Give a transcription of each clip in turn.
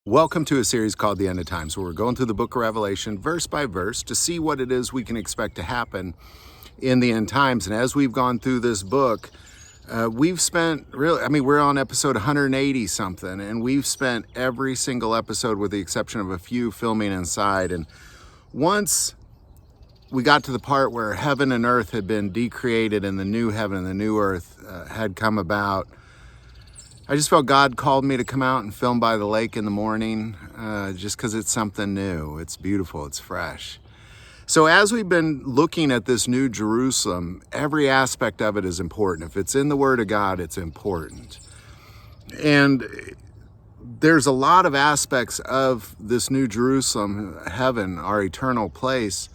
Welcome to a series called The End of Times, where we're going through the book of Revelation verse by verse to see what it is we can expect to happen in the end times. And as we've gone through this book, we've spent we're on episode 180 something, and we've spent every single episode, with the exception of a few, filming inside. And once we got to the part where heaven and earth had been decreated and the new heaven and the new earth had come about, I just felt God called me to come out and film by the lake in the morning, just because it's something new. It's beautiful, it's fresh. So as we've been looking at this new Jerusalem, every aspect of it is important. If it's in the Word of God, it's important. And there's a lot of aspects of this new Jerusalem, heaven, our eternal place,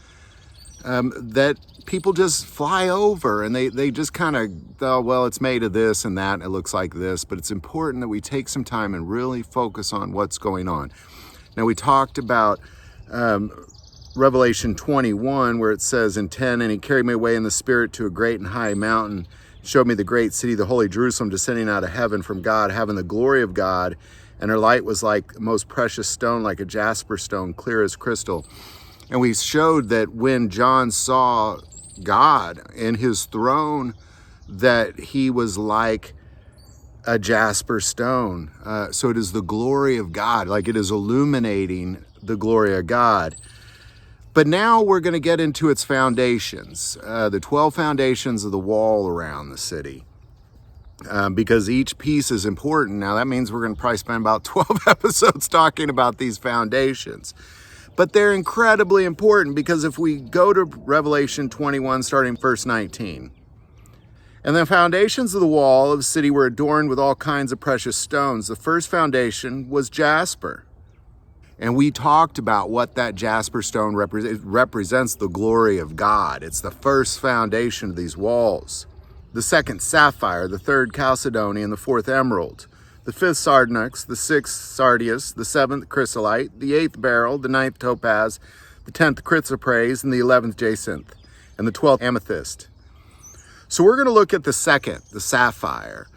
that people just fly over, and they just kind of, oh, well, it's made of this and that, and it looks like this. But it's important that we take some time and really focus on what's going on. Now, we talked about Revelation 21, where it says in 10, and he carried me away in the spirit to a great and high mountain, showed me the great city, the holy Jerusalem, descending out of heaven from God, having the glory of God, and her light was like the most precious stone, like a jasper stone, clear as crystal. And we showed that when John saw God in his throne, that he was like a jasper stone. So it is the glory of God, like it is illuminating the glory of God. But now we're going to get into its foundations, the 12 foundations of the wall around the city, because each piece is important. Now that means we're going to probably spend about 12 episodes talking about these foundations. But they're incredibly important, because if we go to Revelation 21, starting verse 19, and the foundations of the wall of the city were adorned with all kinds of precious stones. The first foundation was jasper. And we talked about what that jasper stone represents. It represents the glory of God. It's the first foundation of these walls. The second, sapphire. The third, chalcedony. And the fourth, emerald. The fifth, sardonyx. The sixth, sardius. The seventh, chrysolite. The eighth, beryl. The ninth, topaz. The 10th, chrysoprase. And the 11th, jacinth. And the 12th, amethyst. So we're going to look at the second, the sapphire,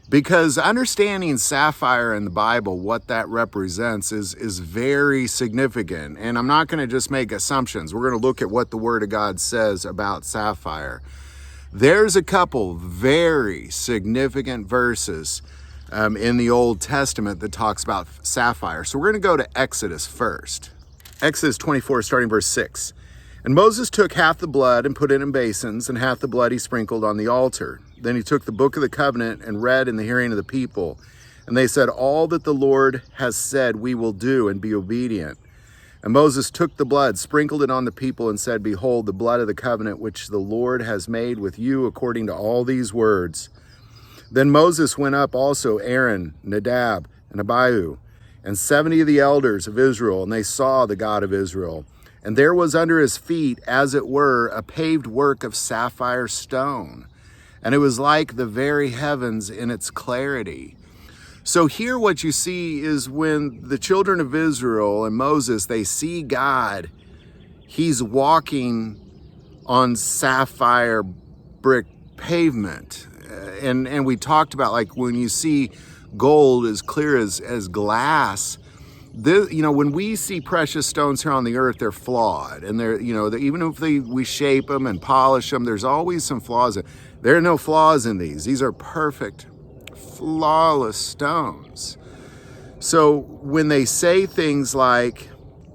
because understanding sapphire in the Bible, what that represents, is very significant. And I'm not going to just make assumptions. We're going to look at what the Word of God says about sapphire. There's a couple very significant verses in the Old Testament that talks about sapphire. So we're going to go to Exodus first. Exodus 24, starting verse 6. And Moses took half the blood and put it in basins, and half the blood he sprinkled on the altar. Then he took the book of the covenant and read in the hearing of the people. And they said, all that the Lord has said we will do, and be obedient. And Moses took the blood, sprinkled it on the people, and said, behold, the blood of the covenant which the Lord has made with you according to all these words. Then Moses went up also, Aaron, Nadab, and Abihu, and 70 of the elders of Israel, and they saw the God of Israel. And there was under his feet, as it were, a paved work of sapphire stone. And it was like the very heavens in its clarity. So here what you see is when the children of Israel and Moses, they see God, he's walking on sapphire brick pavement. And we talked about, like, when you see gold as clear as glass, when we see precious stones here on the earth, they're flawed, and even if we shape them and polish them, there's always some flaws. There are no flaws in these. These are perfect, flawless stones. So when they say things like,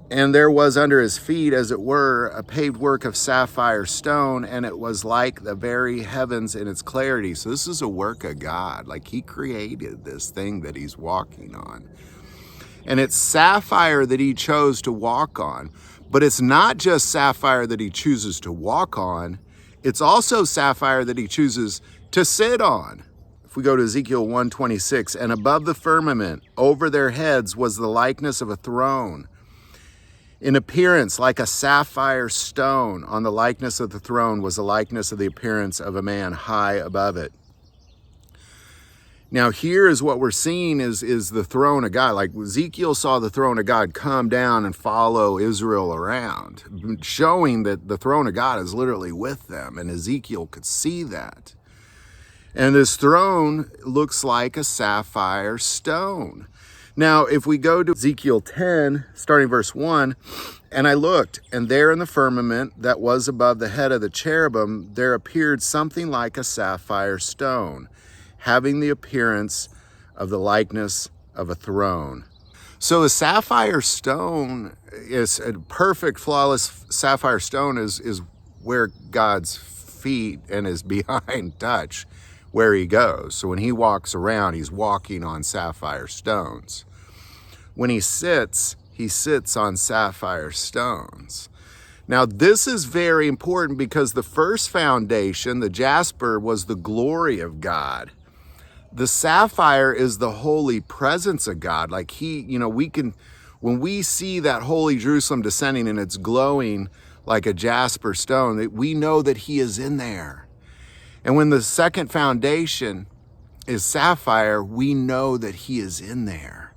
and there was under his feet, as it were, a paved work of sapphire stone, and it was like the very heavens in its clarity. So this is a work of God. Like, he created this thing that he's walking on. And it's sapphire that he chose to walk on. But it's not just sapphire that he chooses to walk on. It's also sapphire that he chooses to sit on. If we go to Ezekiel 1:26, and above the firmament, over their heads, was the likeness of a throne, in appearance like a sapphire stone. On the likeness of the throne was the likeness of the appearance of a man high above it. Now here is what we're seeing is the throne of God. Like, Ezekiel saw the throne of God come down and follow Israel around, showing that the throne of God is literally with them, and Ezekiel could see that. And this throne looks like a sapphire stone. Now, if we go to Ezekiel 10, starting verse 1, and I looked, and there in the firmament that was above the head of the cherubim, there appeared something like a sapphire stone, having the appearance of the likeness of a throne. So a sapphire stone is a perfect, flawless sapphire stone is where God's feet and his behind touch where he goes. So when he walks around, he's walking on sapphire stones. When he sits on sapphire stones. Now, this is very important because the first foundation, the jasper, was the glory of God. The sapphire is the holy presence of God. Like when we see that holy Jerusalem descending and it's glowing like a jasper stone, we know that he is in there. And when the second foundation is sapphire, we know that he is in there.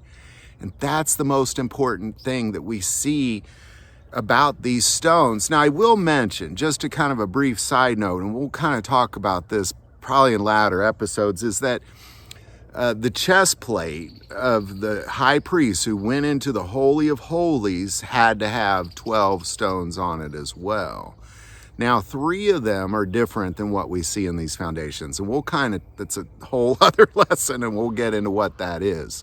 And that's the most important thing that we see about these stones. Now, I will mention, just a kind of a brief side note, and we'll kind of talk about this probably in latter episodes, is that the chest plate of the high priest who went into the Holy of Holies had to have 12 stones on it as well. Now, 3 of them are different than what we see in these foundations. And that's a whole other lesson, and we'll get into what that is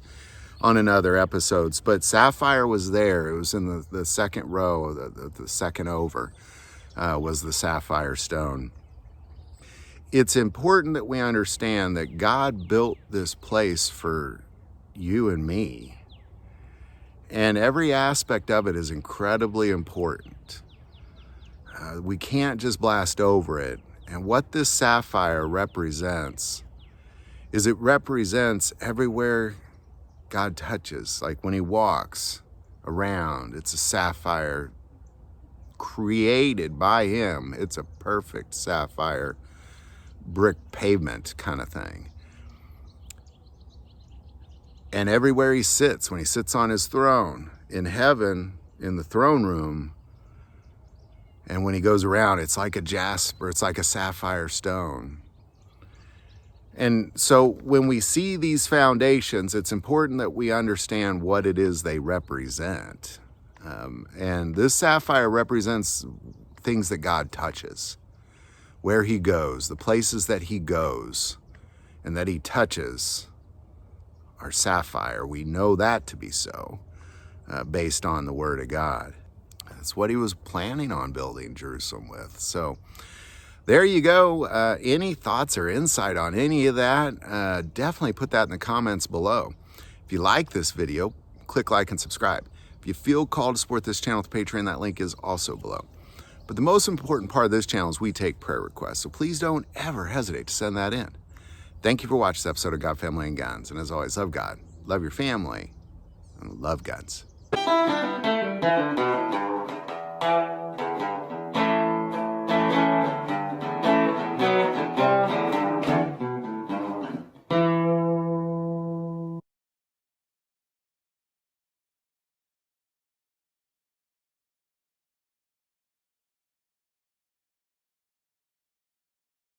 on another episodes. But sapphire was there. It was in the second row, the second over was the sapphire stone. It's important that we understand that God built this place for you and me. And every aspect of it is incredibly important. We can't just blast over it. And what this sapphire represents is it represents everywhere God touches. Like when he walks around, it's a sapphire created by him. It's a perfect sapphire brick pavement kind of thing. And everywhere he sits, when he sits on his throne in heaven, in the throne room, and when he goes around, it's like a jasper, it's like a sapphire stone. And so when we see these foundations, it's important that we understand what it is they represent. And this sapphire represents things that God touches, where he goes, the places that he goes and that he touches are sapphire. We know that to be so based on the word of God. That's what he was planning on building Jerusalem with. So there you go. Any thoughts or insight on any of that, definitely put that in the comments below. If you like this video, click like and subscribe. If you feel called to support this channel with Patreon, that link is also below. But the most important part of this channel is we take prayer requests. So please don't ever hesitate to send that in. Thank you for watching this episode of God, Family, and Guns. And as always, love God, love your family, and love guns.